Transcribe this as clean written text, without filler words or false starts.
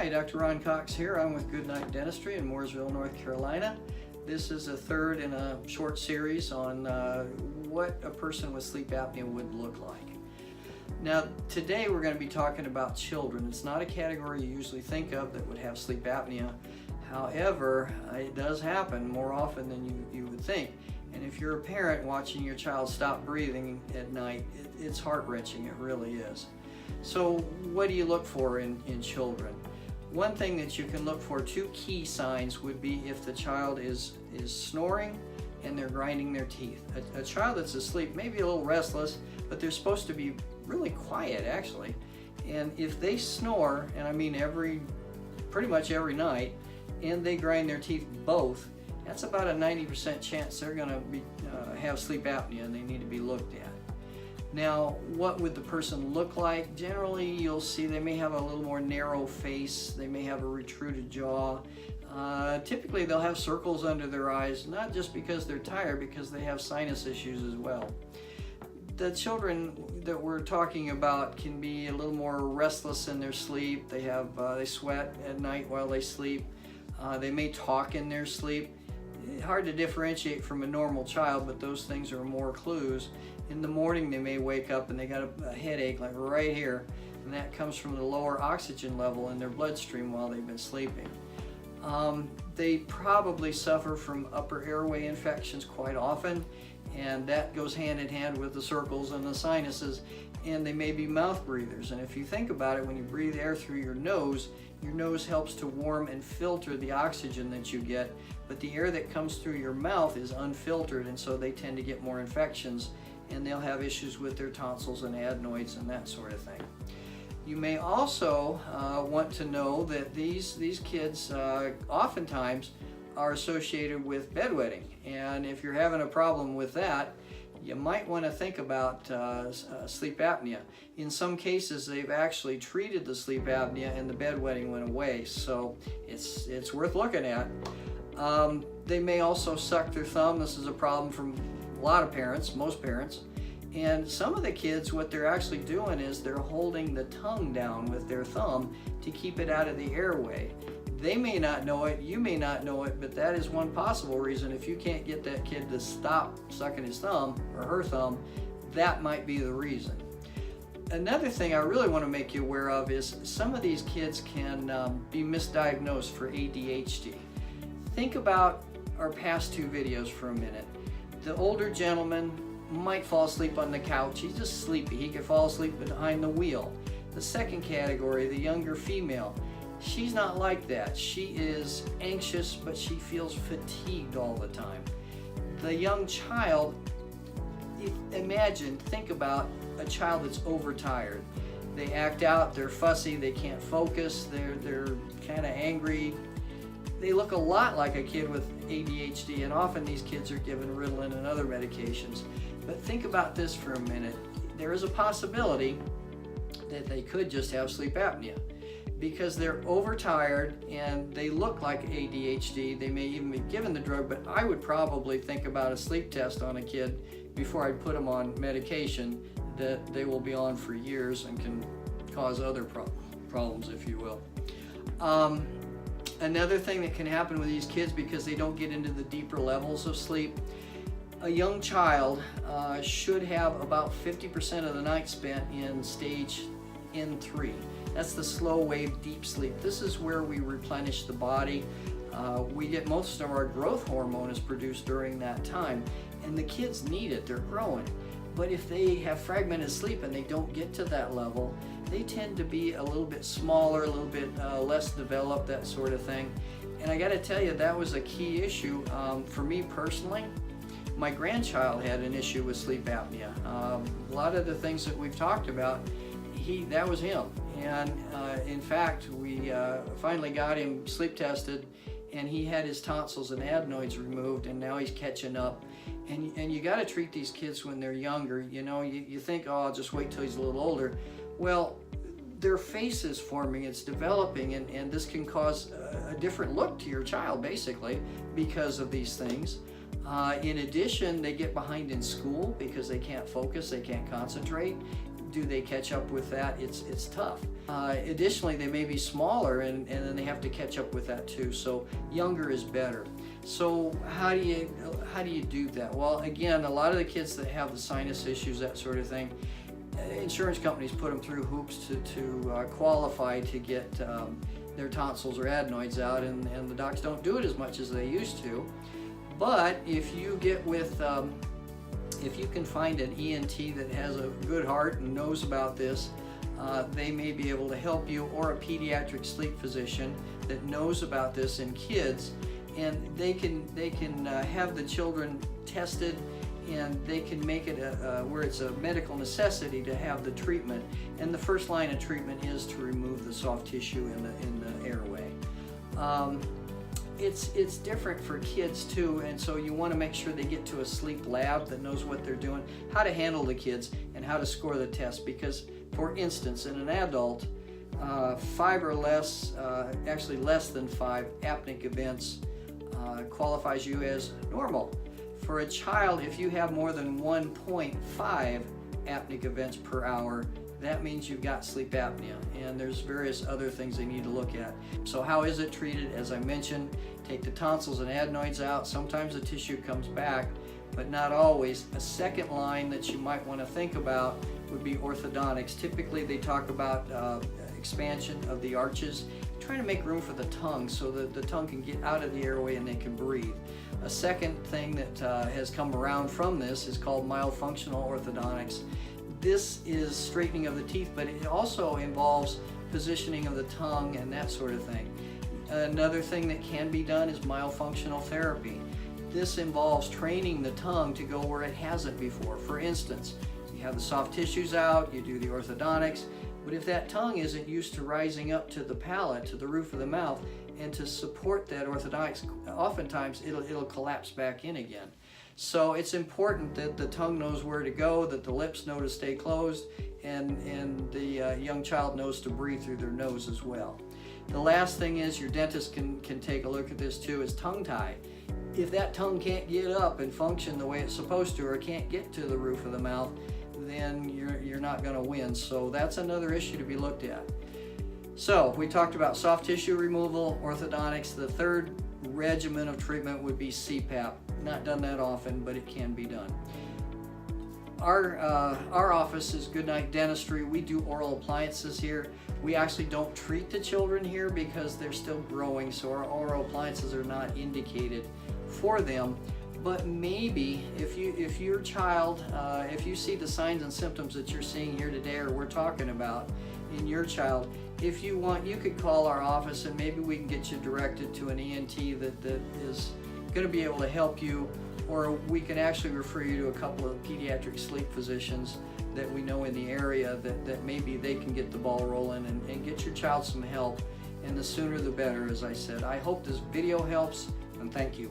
Hi, Dr. Ron Cox here. I'm with Good Night Dentistry in Mooresville, North Carolina. This is a third in a short series on what a person with sleep apnea would look like. Now, today we're going to be talking about children. It's not a category you usually think of that would have sleep apnea. However, it does happen more often than you would think. And if you're a parent watching your child stop breathing at night, it's heart-wrenching. It really is. So what do you look for in children? One thing that you can look for, two key signs, would be if the child is snoring and they're grinding their teeth. A child that's asleep may be a little restless, but they're supposed to be really quiet actually. And if they snore, and I mean pretty much every night, and they grind their teeth both, that's about a 90% chance they're going to have sleep apnea and they need to be looked at. Now, what would the person look like? Generally, you'll see they may have a little more narrow face, they may have a retruded jaw. Typically, they'll have circles under their eyes, not just because they're tired, because they have sinus issues as well. The children that we're talking about can be a little more restless in their sleep. They sweat at night while they sleep. They may talk in their sleep. Hard to differentiate from a normal child, but those things are more clues. In the morning they may wake up and they got a headache like right here, and that comes from the lower oxygen level in their bloodstream while they've been sleeping. They probably suffer from upper airway infections quite often, and that goes hand in hand with the circles and the sinuses, and they may be mouth breathers. And if you think about it, when you breathe air through your nose helps to warm and filter the oxygen that you get, but the air that comes through your mouth is unfiltered, and so they tend to get more infections, and they'll have issues with their tonsils and adenoids and that sort of thing. You may also want to know that these kids oftentimes are associated with bedwetting, and if you're having a problem with that, you might want to think about sleep apnea. In some cases, they've actually treated the sleep apnea and the bedwetting went away, so it's worth looking at. They may also suck their thumb. This is a problem from a lot of parents, most parents. And some of the kids, what they're actually doing is they're holding the tongue down with their thumb to keep it out of the airway. They may not know it, you may not know it, but that is one possible reason. If you can't get that kid to stop sucking his thumb or her thumb, that might be the reason. Another thing I really want to make you aware of is some of these kids can be misdiagnosed for ADHD. Think about our past two videos for a minute. The older gentleman might fall asleep on the couch. He's just sleepy. He could fall asleep behind the wheel. The second category, the younger female, she's not like that. She is anxious, but she feels fatigued all the time. The young child, think about a child that's overtired. They act out, they're fussy, they can't focus, they're kind of angry. They look a lot like a kid with ADHD, and often these kids are given Ritalin and other medications. But think about this for a minute. There is a possibility that they could just have sleep apnea because they're overtired and they look like ADHD. They may even be given the drug, but I would probably think about a sleep test on a kid before I'd put them on medication that they will be on for years and can cause other problems, if you will. Another thing that can happen with these kids, because they don't get into the deeper levels of sleep, a young child should have about 50% of the night spent in stage N3. That's the slow wave deep sleep. This is where we replenish the body. We get most of our growth hormone is produced during that time, and the kids need it, they're growing. But if they have fragmented sleep and they don't get to that level, they tend to be a little bit smaller, a little bit less developed, that sort of thing. And I gotta tell you, that was a key issue for me personally. My grandchild had an issue with sleep apnea. A lot of the things that we've talked about, that was him. And in fact, we finally got him sleep tested, and he had his tonsils and adenoids removed, and now he's catching up. And you got to treat these kids when they're younger. You know, you think, oh, I'll just wait till he's a little older. Well, their face is forming, it's developing, and this can cause a different look to your child, basically, because of these things. In addition, they get behind in school because they can't focus, they can't concentrate. do they catch up with that? It's tough. Additionally, they may be smaller, and then they have to catch up with that too. So younger is better. So how do you do that? Well, again, a lot of the kids that have the sinus issues, that sort of thing, insurance companies put them through hoops to qualify to get their tonsils or adenoids out, and the docs don't do it as much as they used to. But if you get with if you can find an ENT that has a good heart and knows about this, they may be able to help you, or a pediatric sleep physician that knows about this in kids, and they can have the children tested, and they can make it where it's a medical necessity to have the treatment. And the first line of treatment is to remove the soft tissue in the airway. It's different for kids too, and so you want to make sure they get to a sleep lab that knows what they're doing, how to handle the kids, and how to score the test. Because, for instance, in an adult, 5 or less, actually less than 5 apneic events qualifies you as normal. For a child, if you have more than 1.5 apneic events per hour, that means you've got sleep apnea, and there's various other things they need to look at. So how is it treated? As I mentioned, take the tonsils and adenoids out. Sometimes the tissue comes back, but not always. A second line that you might want to think about would be orthodontics. Typically they talk about expansion of the arches, trying to make room for the tongue so that the tongue can get out of the airway and they can breathe. A second thing that has come around from this is called mild functional orthodontics. This is straightening of the teeth, but it also involves positioning of the tongue and that sort of thing. Another thing that can be done is mild functional therapy. This involves training the tongue to go where it hasn't before. For instance, you have the soft tissues out, you do the orthodontics, but if that tongue isn't used to rising up to the palate, to the roof of the mouth, and to support that orthodontics, oftentimes it'll collapse back in again. So it's important that the tongue knows where to go, that the lips know to stay closed, and the young child knows to breathe through their nose as well. The last thing is, your dentist can take a look at this too, is tongue tie. If that tongue can't get up and function the way it's supposed to, or can't get to the roof of the mouth, then you're not going to win. So that's another issue to be looked at. So we talked about soft tissue removal, orthodontics. The third regimen of treatment would be CPAP. Not done that often, but it can be done. Our office is Good Night Dentistry. We do oral appliances here. We actually don't treat the children here because they're still growing, so our oral appliances are not indicated for them. But maybe if your child, if you see the signs and symptoms that you're seeing here today, or we're talking about in your child, if you want, you could call our office, and maybe we can get you directed to an ENT that is going to be able to help you, or we can actually refer you to a couple of pediatric sleep physicians that we know in the area that maybe they can get the ball rolling and get your child some help, and the sooner the better, as I said. I hope this video helps, and thank you.